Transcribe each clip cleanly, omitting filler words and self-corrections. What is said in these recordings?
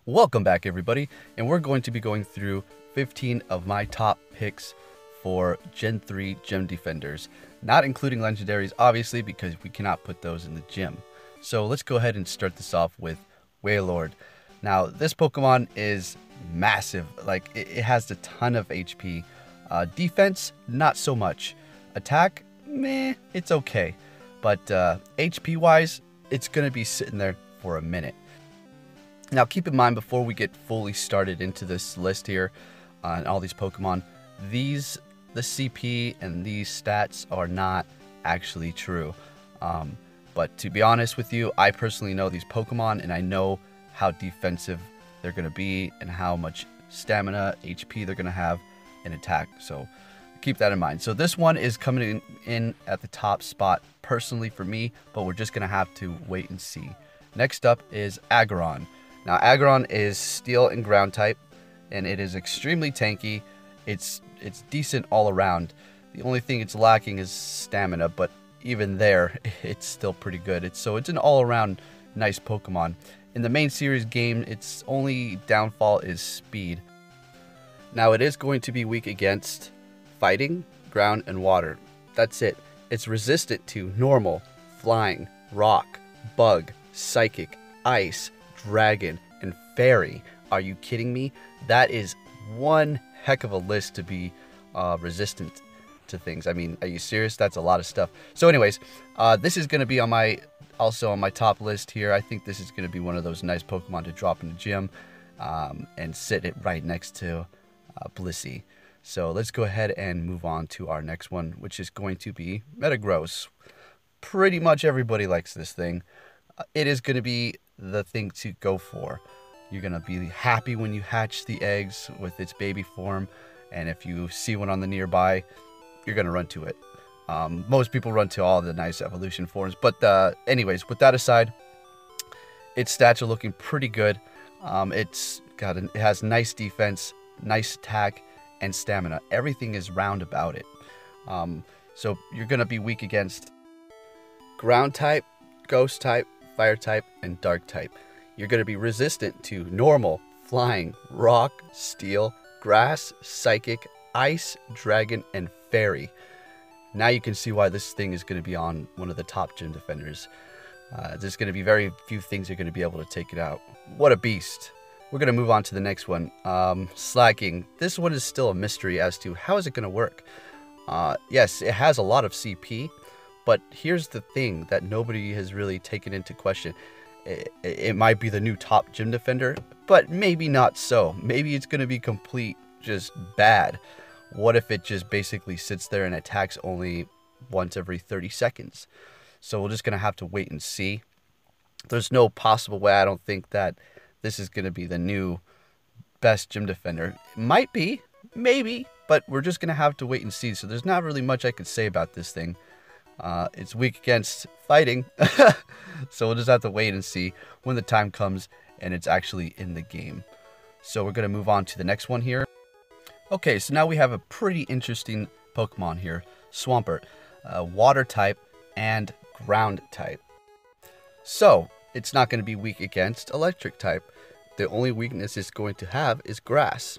Welcome back, everybody, and we're going to be going through 15 of my top picks for Gen 3 Gym Defenders, not including legendaries, obviously, because we cannot put those in the gym. So let's go ahead and start this off with Wailord. Now, this Pokemon is massive. Like, it has a ton of HP. Defense, not so much. Attack, meh, it's okay. But HP-wise, it's going to be sitting there for a minute. Now, keep in mind, before we get fully started into this list here on all these Pokemon, the CP and these stats are not actually true. But to be honest with you, I personally know these Pokemon, and I know how defensive they're going to be and how much stamina, HP they're going to have, and attack. So keep that in mind. So this one is coming in at the top spot personally for me, but we're just going to have to wait and see. Next up is Agron. Now, Agron is Steel and Ground type, and it is extremely tanky. It's decent all around. The only thing it's lacking is stamina, but even there, it's still pretty good. So it's an all-around nice Pokemon. In the main series game, its only downfall is speed. Now, it is going to be weak against fighting, ground, and water. That's it. It's resistant to normal, flying, rock, bug, psychic, ice, dragon, and fairy. Are you kidding me? That is one heck of a list to be resistant to things. I mean, are you serious? That's a lot of stuff. So anyways, this is going to be also on my top list here. I think this is going to be one of those nice Pokemon to drop in the gym and sit it right next to Blissey. So let's go ahead and move on to our next one, which is going to be Metagross. Pretty much everybody likes this thing. It is going to be the thing to go for. You're going to be happy when you hatch the eggs with its baby form, and if you see one on the nearby, you're going to run to it. Most people run to all the nice evolution forms, but anyways, with that aside, its stats are looking pretty good. It has nice defense, nice attack, and stamina. Everything is round about it. So you're going to be weak against ground type, ghost type, fire type, and dark type. You're going to be resistant to normal, flying, rock, steel, grass, psychic, ice, dragon, and fairy. Now you can see why this thing is going to be on one of the top gym defenders. There's going to be very few things that are going to be able to take it out. What a beast. We're going to move on to the next one. Slacking. This one is still a mystery as to how is it going to work. Yes, it has a lot of CP, but here's the thing that nobody has really taken into question. It might be the new top gym defender, but maybe not so. Maybe it's going to be complete just bad. What if it just basically sits there and attacks only once every 30 seconds? So we're just going to have to wait and see. There's no possible way, I don't think, that this is going to be the new best gym defender. It might be, maybe, but we're just going to have to wait and see. So there's not really much I could say about this thing. It's weak against fighting, so we'll just have to wait and see when the time comes and it's actually in the game. So we're going to move on to the next one here. Okay, so now we have a pretty interesting Pokemon here, Swampert, water type and ground type. So it's not going to be weak against electric type. The only weakness it's going to have is grass,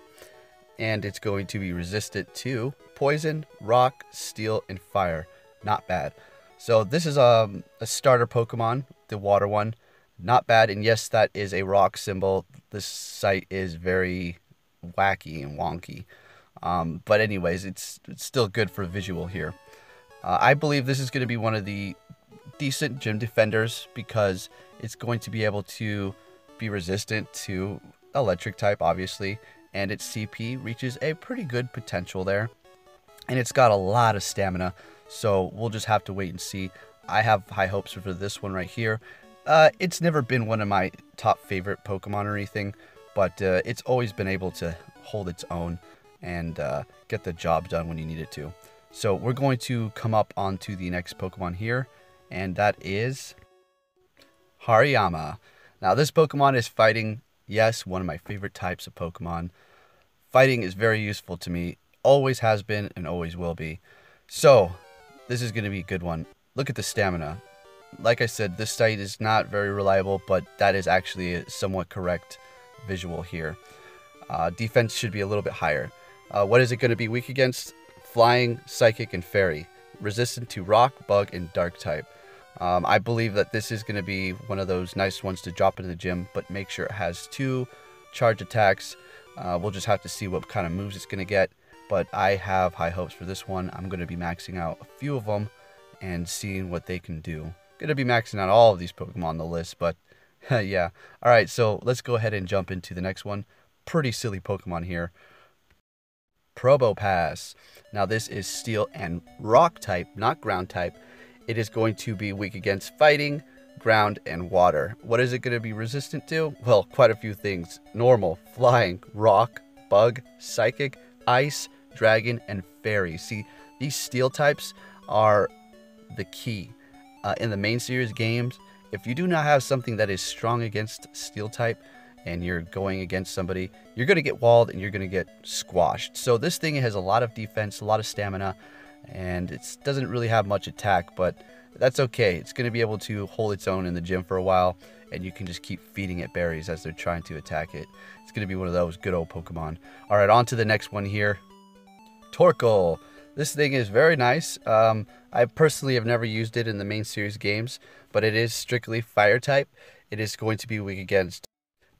and it's going to be resistant to poison, rock, steel, and fire. Not bad. So this is a starter Pokemon, the water one. Not bad. And yes, that is a rock symbol. This site is very wacky and wonky. But anyways, it's still good for visual here. I believe this is going to be one of the decent gym defenders because it's going to be able to be resistant to electric type, obviously. And its CP reaches a pretty good potential there. And it's got a lot of stamina. So we'll just have to wait and see. I have high hopes for this one right here. It's never been one of my top favorite Pokemon or anything, but it's always been able to hold its own and get the job done when you need it to. So we're going to come up onto the next Pokemon here, and that is Hariyama. Now this Pokemon is fighting. Yes, one of my favorite types of Pokemon. Fighting is very useful to me. Always has been and always will be. So this is going to be a good one. Look at the stamina. Like I said, this site is not very reliable, but that is actually a somewhat correct visual here. Defense should be a little bit higher. What is it going to be weak against? Flying, Psychic, and Fairy. Resistant to Rock, Bug, and Dark type. I believe that this is going to be one of those nice ones to drop into the gym, but make sure it has 2 charge attacks. We'll just have to see what kind of moves it's going to get, but I have high hopes for this one. I'm going to be maxing out a few of them and seeing what they can do. Going to be maxing out all of these Pokemon on the list, but yeah. Alright, so let's go ahead and jump into the next one. Pretty silly Pokemon here. Probopass. Now this is Steel and Rock type, not Ground type. It is going to be weak against Fighting, Ground, and Water. What is it going to be resistant to? Well, quite a few things. Normal, Flying, Rock, Bug, Psychic, Ice, Dragon, and Fairy. See, these Steel types are the key. In the main series games, if you do not have something that is strong against Steel type, and you're going against somebody, you're going to get walled and you're going to get squashed. So this thing has a lot of defense, a lot of stamina, and it doesn't really have much attack, but that's okay. It's going to be able to hold its own in the gym for a while, and you can just keep feeding it berries as they're trying to attack it. It's going to be one of those good old Pokemon. Alright, on to the next one here. Torkoal. This thing is very nice. I personally have never used it in the main series games, but it is strictly Fire type. It is going to be weak against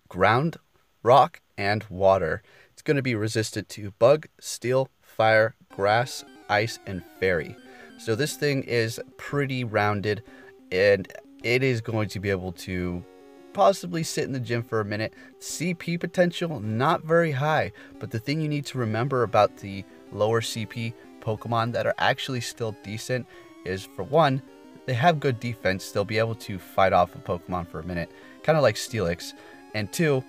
Ground, Rock, and Water. It's going to be resistant to Bug, Steel, Fire, Grass, Ice, and Fairy. So this thing is pretty rounded, and it is going to be able to possibly sit in the gym for a minute. CP potential, not very high, but the thing you need to remember about the lower CP Pokemon that are actually still decent is, for one, they have good defense. They'll be able to fight off a Pokemon for a minute, kind of like Steelix. And 2,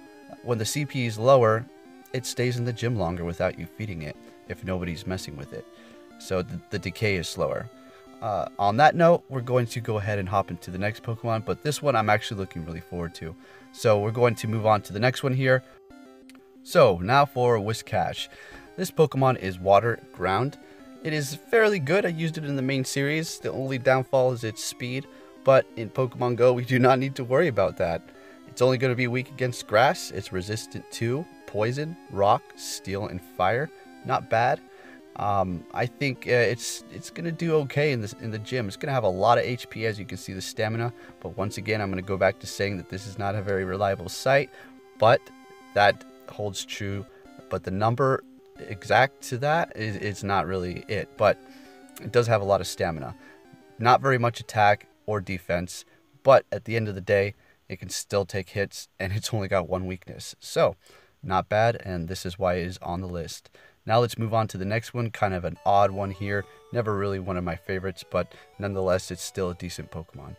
when the CP is lower, it stays in the gym longer without you feeding it if nobody's messing with it. So the decay is slower. On that note, we're going to go ahead and hop into the next Pokemon, but this one I'm actually looking really forward to. So we're going to move on to the next one here. So now for Whiscash. This Pokemon is Water Ground. It is fairly good. I used it in the main series. The only downfall is its speed, but in Pokemon Go we do not need to worry about that. It's only going to be weak against Grass. It's resistant to Poison, Rock, Steel, and Fire. Not bad. I think it's going to do okay in the gym. It's going to have a lot of HP, as you can see the stamina. But once again, I'm going to go back to saying that this is not a very reliable site. But that holds true. But the number exact to that is not really it. But it does have a lot of stamina. Not very much attack or defense. But at the end of the day, it can still take hits, and it's only got 1 weakness. So, not bad, and this is why it is on the list. Now let's move on to the next one, kind of an odd one here. Never really one of my favorites, but nonetheless, it's still a decent Pokemon.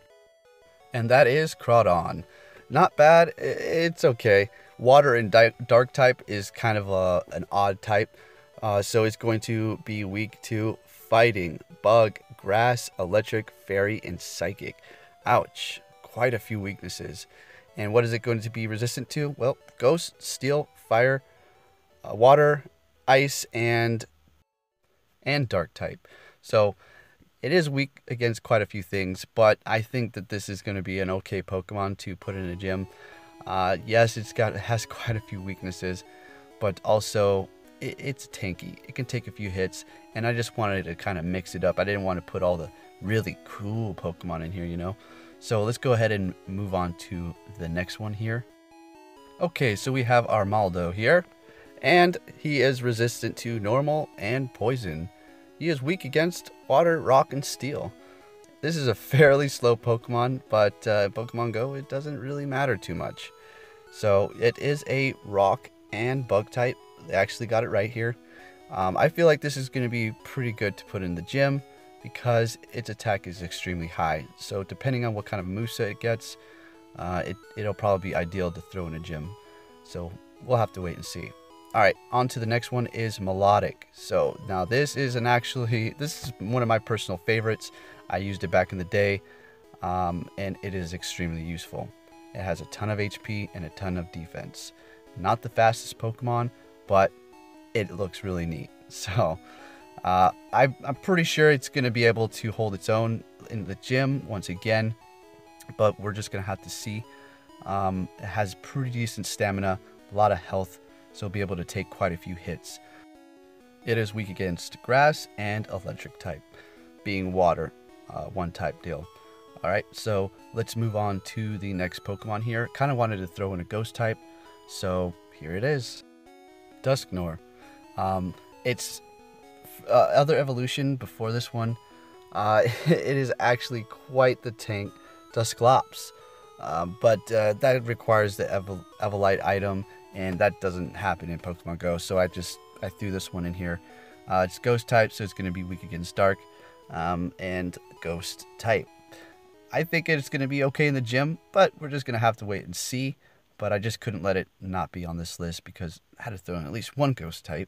And that is Crowdon. Not bad, it's okay. Water and Dark type is kind of an odd type. So it's going to be weak to Fighting, Bug, Grass, Electric, Fairy, and Psychic. Ouch. Quite a few weaknesses. And what is it going to be resistant to? Well, Ghost, Steel, Fire, Water, Ice, and Dark type. So it is weak against quite a few things, but I think that this is going to be an okay Pokemon to put in a gym. Yes, it has quite a few weaknesses, but also it's tanky. It can take a few hits, and I just wanted to kind of mix it up. I didn't want to put all the really cool Pokemon in here, you know. So let's go ahead and move on to the next one here. Okay, so we have our Maldo here, and he is resistant to Normal and Poison. He is weak against Water, Rock, and Steel. This is a fairly slow Pokemon, but Pokemon Go, it doesn't really matter too much. So it is a Rock and Bug type. They actually got it right here. I feel like this is going to be pretty good to put in the gym, because its attack is extremely high. So depending on what kind of moveset it gets, it'll probably be ideal to throw in a gym. So we'll have to wait and see. Alright, on to the next one is Melodic. So now this is one of my personal favorites. I used it back in the day, and it is extremely useful. It has a ton of HP and a ton of defense. Not the fastest Pokemon, but it looks really neat. So I'm pretty sure it's going to be able to hold its own in the gym once again, but we're just going to have to see. It has pretty decent stamina, a lot of health, so it'll be able to take quite a few hits. It is weak against grass and electric type, being water, one type deal. Alright, so let's move on to the next Pokemon here. Kind of wanted to throw in a ghost type, so here it is. Dusknor. Its other evolution before this one, it is actually quite the tank, Dusclops. But that requires the Evolite item, and that doesn't happen in Pokemon Go, so I threw this one in here. It's ghost type, so it's going to be weak against dark, and ghost type. I think it's going to be okay in the gym, but we're just going to have to wait and see. But I just couldn't let it not be on this list because I had to throw in at least one ghost type.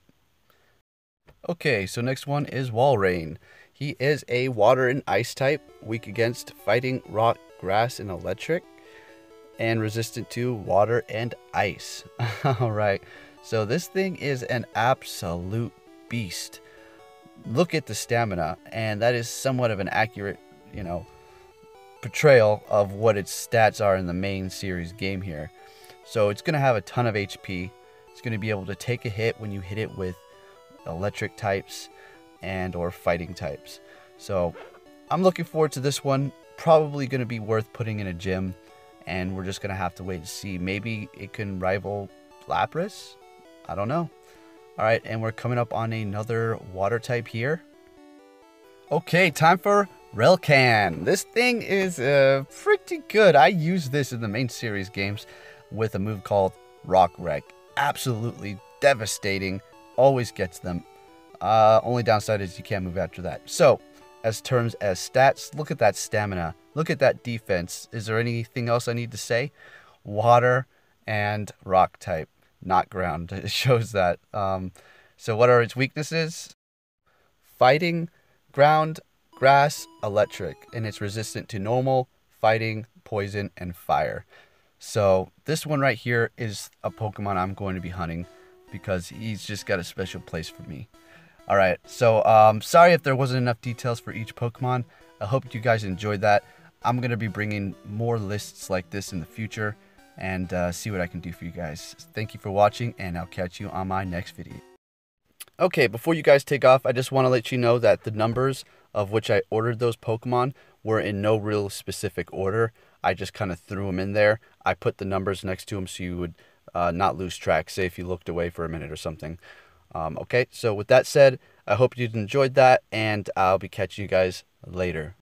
Okay, so next one is Wallrain. He is a water and ice type, weak against fighting, rock, grass, and electric, and resistant to water and ice. Alright, so this thing is an absolute beast. Look at the stamina, and that is somewhat of an accurate, portrayal of what its stats are in the main series game here. So it's going to have a ton of HP. It's going to be able to take a hit when you hit it with electric types and or fighting types. So I'm looking forward to this one. Probably going to be worth putting in a gym, and we're just going to have to wait and see. Maybe it can rival Lapras? I don't know. Alright, and we're coming up on another water type here. Okay, time for Relcan. This thing is pretty good. I use this in the main series games with a move called Rock Wreck. Absolutely devastating. Always gets them. Only downside is you can't move after that. So, as terms as stats, look at that stamina. Look at that defense. Is there anything else I need to say? Water and rock type, not ground. It shows that. So what are its weaknesses? Fighting, ground, grass, electric, and it's resistant to normal, fighting, poison, and fire. So this one right here is a Pokemon I'm going to be hunting because he's just got a special place for me. Alright, so sorry if there wasn't enough details for each Pokemon. I hope you guys enjoyed that. I'm going to be bringing more lists like this in the future and see what I can do for you guys. Thank you for watching, and I'll catch you on my next video. Okay, before you guys take off, I just want to let you know that the numbers of which I ordered those Pokemon were in no real specific order. I just kind of threw them in there. I put the numbers next to them so you would not lose track, say if you looked away for a minute or something. Okay, so with that said, I hope you enjoyed that, and I'll be catching you guys later.